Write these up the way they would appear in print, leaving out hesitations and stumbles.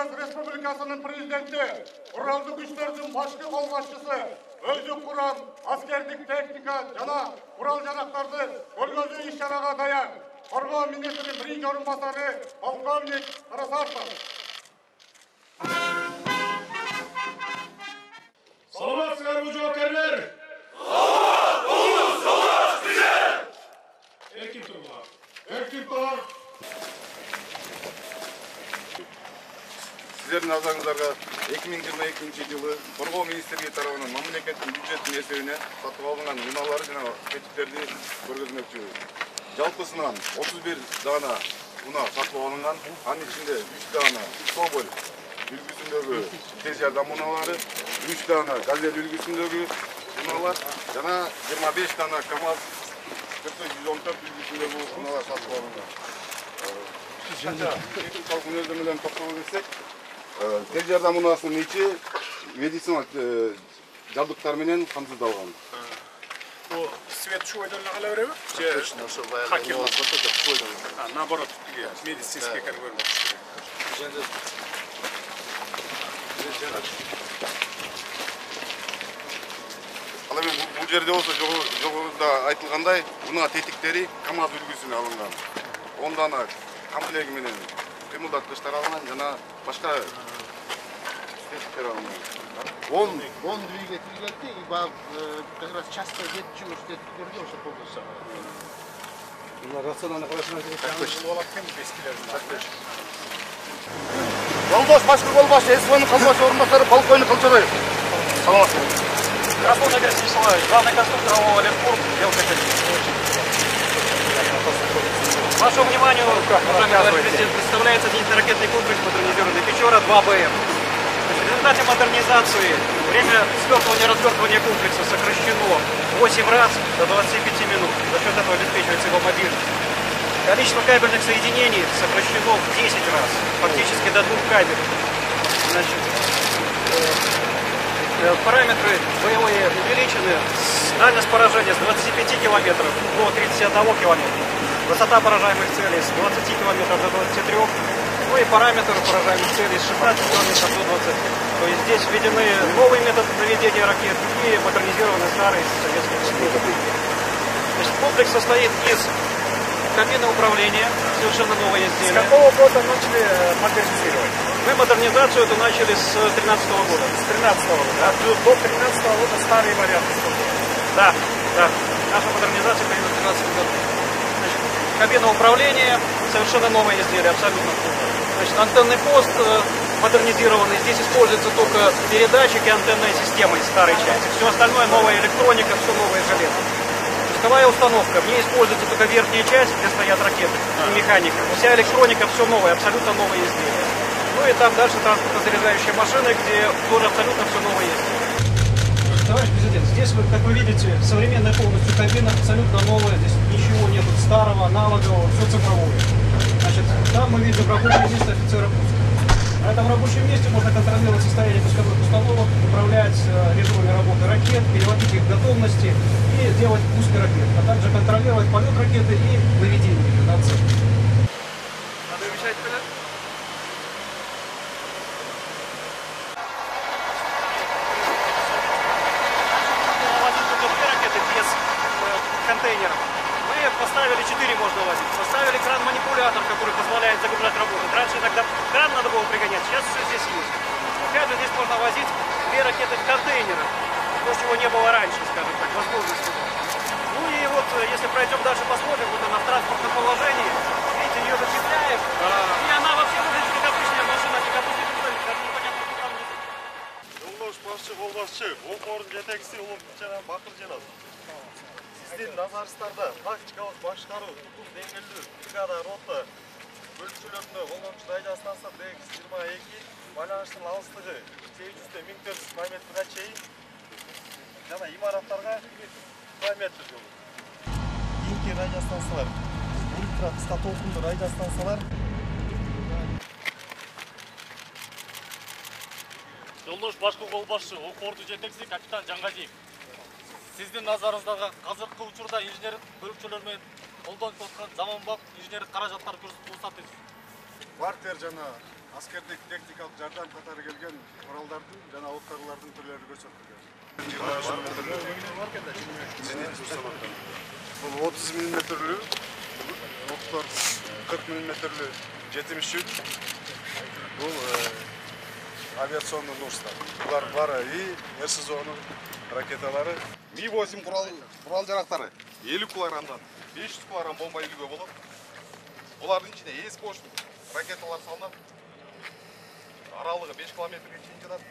Кыргыз Республикасынын президенти, куралдуу күчтөрдүн башкы колбашчысы, өзү курам аскердик техника жана курал-жарактарды көргөзүү иш-чарага даяр. Коргоо министринин биринчи орун басары полковник Карасартов. Саламатсыздарбы жоокерлер? Саламат бизе! Эркин туруңар. Эркин тур. Сіздердің назарыңыздарга 2022 жылы Коргоо министрлиги тарабынан мамлекеттин бюджеттин эсебинен сатып алынган унаалар жана кетиктерди көргөзмөкчүбүз. Жалпысынан 31 дана уна сатып алынган, анын ичинде 3 дана Соболь үлгүсүндөгү тез жардам унаалары, 3 дана Газель үлгүсүндөгү унаалар жана 25 дана КамАЗ 114 үлгүсүндөгү унаалар сатып алынган. Техникалык мүнөздөмө менен токтоло кетсек, тез жардам унаасынын ичи медициналык жабдыктар менен камсыздалган. Бул свет шойдон кала береби? Точно, ошо баягы наоборот, медицинский көргөн. Ал эми бул жерде болсо жогоруда айтылгандай, унаа тетиктери КамАЗ үлгүсүнө алынган. 10 дана комплеги менен кыймылдаткычтар алынган жана башка тетиктер алынган. 10 двигатель geldi, как раз часто жетчү штеттиктерди ошо колдонушат. Bunlar rasyonel arkadaşlar Жолдош башкы колбаш, СВНын колбаш орунбасары полковник Кылчабаев. Саламатсызбы. Красный Игорь Станиславович, главный конструктор ООО «Ленпур», Вашему вниманию, уважаемый товарищ президент, представляется зенитно-ракетный комплекс модернизированный «Печора 2БМ». В результате модернизации время свертывания и развертывания комплекса сокращено 8 раз до 25 минут. За счет этого обеспечивается его мобильность. Количество кабельных соединений сокращено в 10 раз, фактически до 2 кабелей. Значит, параметры боевые увеличены. Дальность поражения с 25 километров до 31 километра. Высота поражаемых целей с 20 километров до 23. Ну и параметр поражаемых целей с 16 километров до 20. То есть здесь введены новый метод наведения ракет и модернизированы старые советские системы. Значит, комплекс состоит из кабины управления, совершенно новое изделие. С какого года начали модернизировать? Мы модернизацию эту начали с 2013 года. С 2013 года, да? До 2013 года старые варианты использовали. Да, да. Наша модернизация появилась в 2013 году. Значит, кабина управления, совершенно новое изделие, абсолютно. Значит, антенный пост модернизированный. Здесь используются только передатчики антенной системы старой части. Все остальное новая электроника, все новое железо. Пусковая установка. В ней используется только верхняя часть, где стоят ракеты и механика. Вся электроника, все новое, абсолютно новое изделие. Ну и там дальше транспортно-заряжающие машины, где тоже абсолютно все новое есть. Товарищ президент, здесь, как вы видите, современная полностью кабина, абсолютно новая. Здесь ничего нет старого, аналогового, все цифровое. Значит, там мы видим рабочее место офицера пуска. На этом рабочем месте можно контролировать состояние пусковых установок, управлять режимами работы ракет, переводить их в готовности и делать пуск ракет, а также контролировать полет ракеты и выведение ее на цель. Надо вещать полет? Контейнеров. Мы поставили 4 можно возить. Поставили кран-манипулятор, который позволяет загружать работу. Раньше иногда кран надо было пригонять, сейчас все здесь есть. Опять же, здесь можно возить 2 ракеты в контейнерах. То, чего не было раньше, скажем так, возможности. Ну и вот, если пройдем дальше, посмотрим, вот она в транспортном положении. Видите, ее закрепляем. И она вообще выглядит как обычная машина, не как обычный контейнер. Даже непонятно, что там внизу. Жолдош башчы колбашчы, окордун жетекчиси улуп жана Бакыр Женат. Сиздин назарыңыздарда тактикалык башкаруу, тутум деңгээлдүү бригада рота бөлүкчөлөрүндө колдончу радиостанция DX22 байланыштын алыстыгы 800 километрге чейин жана имараттарга километр жол. Кийинки радиостанциялар ультра кыска толкундуу радиостанциялар. Жолдош башкы колбашчы, окордун жетекчиси капитан Жангазиев. Сиздин назарыңыздарга азыркы учурда инженер бөлүкчөлөр менен колдонуп аткан заманбап инженерлик каражаттар көрсөтүп атабыз. Бартер жана аскердик техникалык жардам катары келген куралдардын жана оттарлардын түрлөрү көрсөтүлгөн. Бул 30 мм оттор, 40 мм 73. Бул авиационный нурстар. Булар бары и РСЗОнун ракеталары. Ми-8 курал жарактары 50 килограммдан 500 килограмм бомба илүүгө болот. Булардын ичине эс-кош ракеталар салынат. Аралыгы 5 километрге чейин жатат.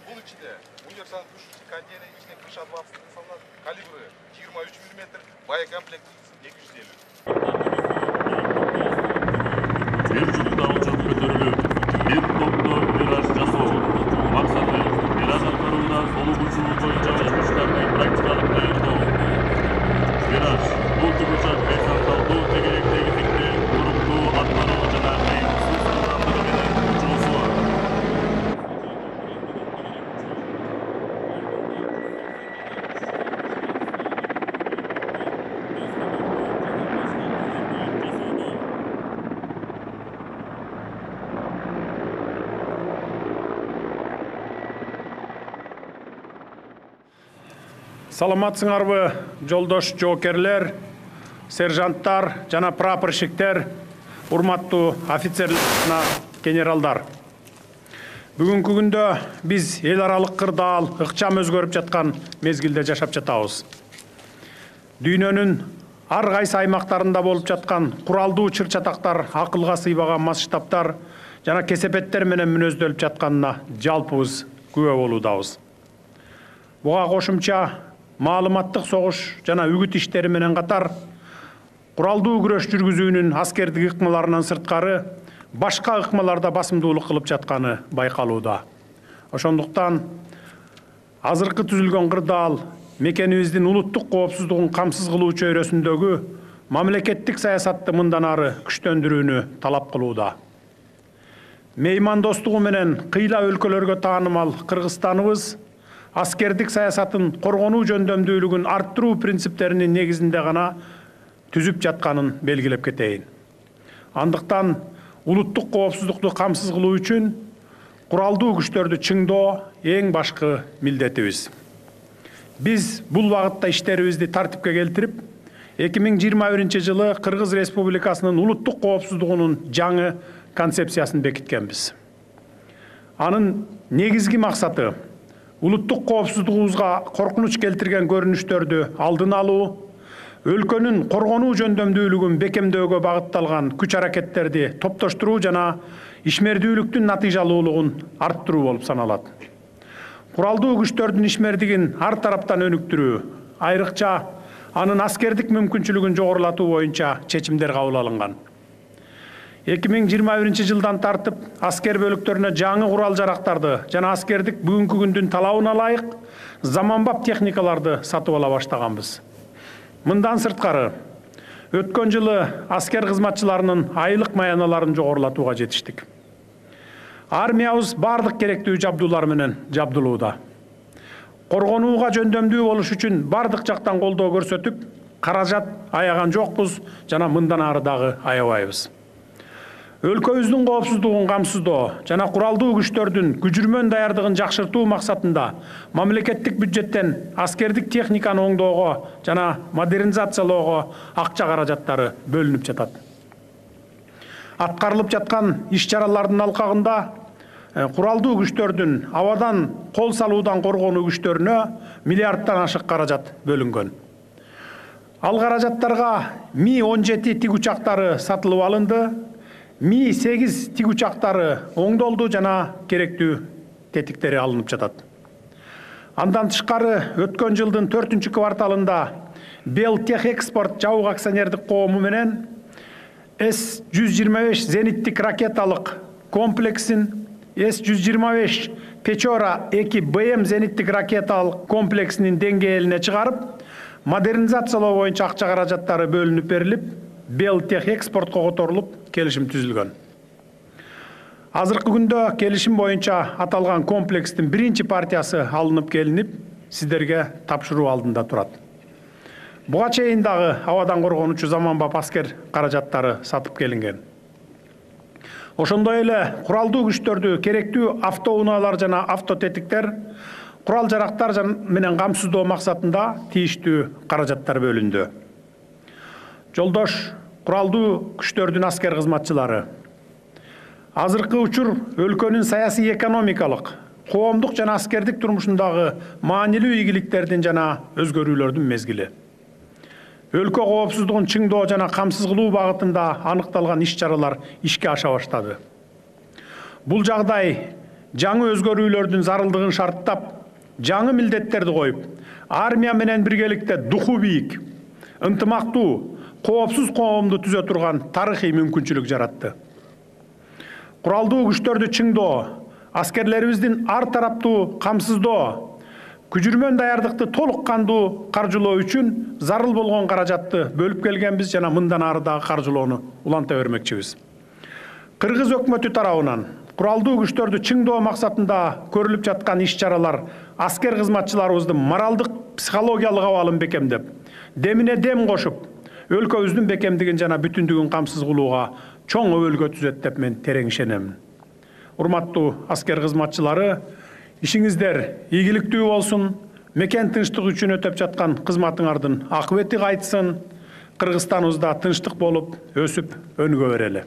Бул ичинде универсал тушуучу контейнер ичине крыша 20 салынат. Калибры 23 мм, боекомплект 250. Жер жүзүндө учуп көтөрүлүп, бир топто вираж жасоо. Максаты вираж аткарууда солук учуу боюнча учуштарды практикалык даярдоо. Вираж бул тигучак горизонталдуу тегеректегиликти туруктуу аткаруу жана кыйынсыз ылдамдыгы менен учуусу. Саламатсыңарбы жолдош жоокерлер, сержанттар жана прапорщиктер, урматтуу офицерлер жана генералдар. Бүгүнкү күндө биз эл аралык кырдаал ыкчам өзгөрүп жаткан мезгилде жашап жатабыз. Дүйнөнүн ар кайсы аймактарында болуп жаткан куралдуу чыр-чатактар, акылга сыйбаган масштабтар жана кесепеттер менен мүнөздөлүп жатканына жалпыбыз күбө болуудабыз. Буга кошумча маалыматтык согуш жана үгүт иштери менен катар куралдуу күрөш жүргүзүүнүн аскердик ыкмаларынан сырткары башка ыкмаларда басымдуулук кылып жатканы байкалууда. Ошондуктан азыркы түзүлгөн кырдаал мекенибиздин улуттук коопсуздугун камсыз кылуу чөйрөсүндөгү мамлекеттик саясатты мындан ары күчтөндүрүүнү талап кылууда. Меймандостугу менен кыйла өлкөлөргө таанымал Кыргызстаныбыз аскердик саясатын коргонуу жөндөмдүүлүгүн арттыруу принциптеринин негизинде гана түзүп жатканын белгилеп кетейин. Андыктан улуттук коопсуздукту камсыз кылуу үчүн куралдуу күчтөрдү чыңдоо эң башкы милдетибиз. Биз бул багытта иштерибизди тартипке келтирип, 2021 жылы Кыргыз Республикасынын улуттук коопсуздугунун жаңы концепциясын бекиткенбиз. Анын негизги максаты улуттук коопсуздугубузга коркунуч келтирген көрүнүштөрдү алдын алуу, өлкөнүн коргонуу жөндөмдүүлүгүн бекемдөөгө багытталган күч аракеттерди топтоштуруу жана ишмердүүлүктүн натыйжалуулугун арттыруу болуп саналат. Куралдуу күчтөрдүн ишмердигин ар тараптан өнүктүрүү, айрыкча анын аскердик мүмкүнчүлүгүн жогорулатуу боюнча чечимдер кабыл алынган. 2021 жылдан тартып аскер бөлүктөрүнө жаңы курал жарактарды жана аскердик бүгүнкү күндүн талабына ылайык заманбап техникаларды сатып ала баштаганбыз. Мындан сырткары, өткөн жылы аскер кызматчыларынын айлык маяналарын жогорулатууга жетиштик. Армиябыз бардык керектүү жабдуулар менен жабдылууда. Коргонууга жөндөмдүү болуш үчүн бардык жактан колдоо көрсөтүп, каражат аяган жокпуз жана мындан ары дагы аябайбыз. Өлкөбүздүн коопсуздугун камсыздоо жана куралдуу күчтөрдүн күжүрмөн даярдыгын жакшыртуу максатында мамлекеттик бюджеттен аскердик техниканы оңдоого жана модернизациялоого акча каражаттары бөлүнүп жатат. Аткарылып жаткан иш-чаралардын алкагында куралдуу күчтөрдүн абадан кол салуудан коргонуу күчтөрүнө миллиарддан ашык каражат бөлүнгөн. Ал каражаттарга Ми-17 тигучактары сатылып алынды. Ми-8 тигучактары оңдолду жана керектүү тетиктери алынып жатат. Андан тышкары өткөн жылдын 4-чү кварталында Белтехэкспорт жабык акционердик коому менен С-125 зениттик ракеталык комплексин, С-125 Печора 2 БМ зениттик ракеталык комплексинин деңгээлине чыгарып, модернизациялоо боюнча акча каражаттары бөлүнүп берилип, Белтехэкспортко которулуп келишим түзүлгөн. Азыркы күндө келишим боюнча аталган комплекстин биринчи партиясы алынып келинип, сиздерге тапшыруу алдында турат. Буга чейин дагы абадан коргонуучу заманбап аскер каражаттары сатып келинген. Ошондой эле куралдуу күчтөрдү керектүү автоунаалар жана автотетиктер, курал жарактар менен камсыздоо максатында тийиштүү каражаттар бөлүндү. Жолдош куралдуу күчтөрдүн аскер кызматчылары, азыркы учур өлкөнүн саясий экономикалык, коомдук жана аскердик турмушундагы маанилүү ийгиликтердин жана өзгөрүүлөрдүн мезгили. Өлкө коопсуздугун чыңдоо жана камсыз кылуу багытында аныкталган иш-чаралар ишке аша баштады. Бул жагдай жаңы өзгөрүүлөрдүн зарылдыгын шарттап, жаңы милдеттерди коюп, армия менен биргеликте духу бийик, ынтымактуу, коопсуз коомду түзө турган тарыхый мүмкүнчүлүк жаратты. Куралдуу күчтөрдү чыңдоо, аскерлерибиздин ар тараптуу камсыздоо, күжүрмөн даярдыкты толук кандуу каржылоо үчүн зарыл болгон каражатты бөлүп келгенбиз жана мындан ары дагы каржылоону уланта бермекчибиз. Кыргыз өкмөтү тарабынан куралдуу күчтөрдү чыңдоо максатында көрүлүп жаткан иш-чаралар аскер кызматчыларыбыздын моралдык, психологиялык абалын бекемдеп, демине дем кошуп, өлкөбүздүн бекемдигин жана бүтүндүгүн камсыз кылууга чоң өбөлгө түзөт деп мен терең ишенем. Урматтуу аскер кызматчылары, ишиңиздер ийгиликтүү болсун, мекен тынчтык үчүн өтөп жаткан кызматыңардын акыбети кайтсын, Кыргызстаныбызда тынчтык болуп, өсүп, өнүгө берели.